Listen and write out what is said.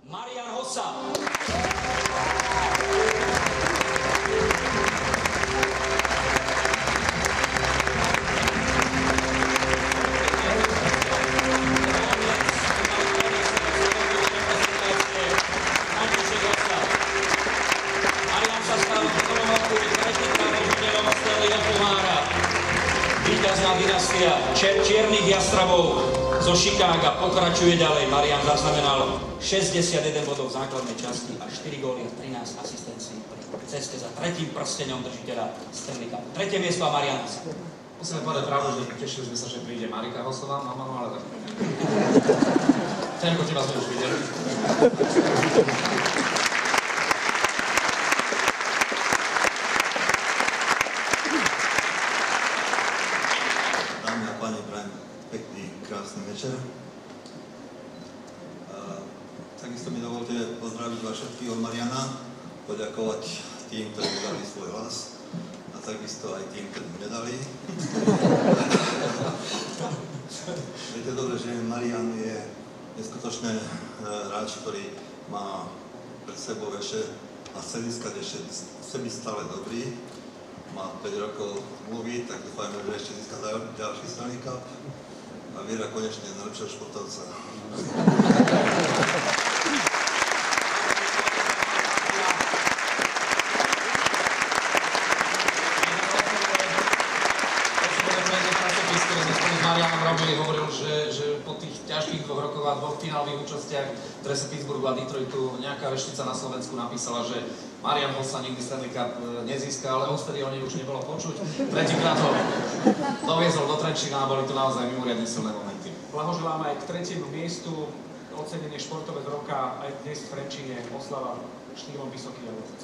Marián Hossa. Marián sa stal v minulom roku tretíkrát držiteľom Stanleyho pohára. Víťazná dynastia čiernych jastrabov zo Chicaga pokračuje ďalej. Marián zaznamenal 61 bodov v základnej časti a 4 góly a 13 asistencií pri ceste za tretím prsteňom držiteľa Stanley Cup. Tretie miesto a Marián Hossa. Musíme povedať pravdu, že tešili sme sa, že príde Marika Hossová, mama, ale tak... Tenko, teba sme už videli. Dámy a páni, prajem pekný, krásny večer. Takisto mi dovolte pozdraviť vás všetkých od Mariana, poďakovať tým, ktorí mi dali svoj hlas a takisto aj tým, ktorí mi nedali. Viete dobre, že Marian je neskutočný hráč, ktorý má pred sebou ešte a chce získať chce byť stále dobrý. Má 5 rokov zmluvy, tak dúfajme, že ešte získa ďalší Stanley Cup a viera konečne najlepšieho športovca. Hovoril, že po tých ťažkých 2 rokoch a 2 finálových účastiach v drese Pittsburghu a Detroitu nejaká veštica na Slovensku napísala, že Marián Hossa nikdy Stanley Cup nezíska, ale odtedy o nej už nebolo počuť. Tretíkrát ho doviezol do Trenčína a boli to naozaj mimoriadne silné momenty. Blahoželám aj k 3. miestu, ocenenie športovec roka aj dnes v Trenčíne, oslava štýlom Vysoký a Lovec.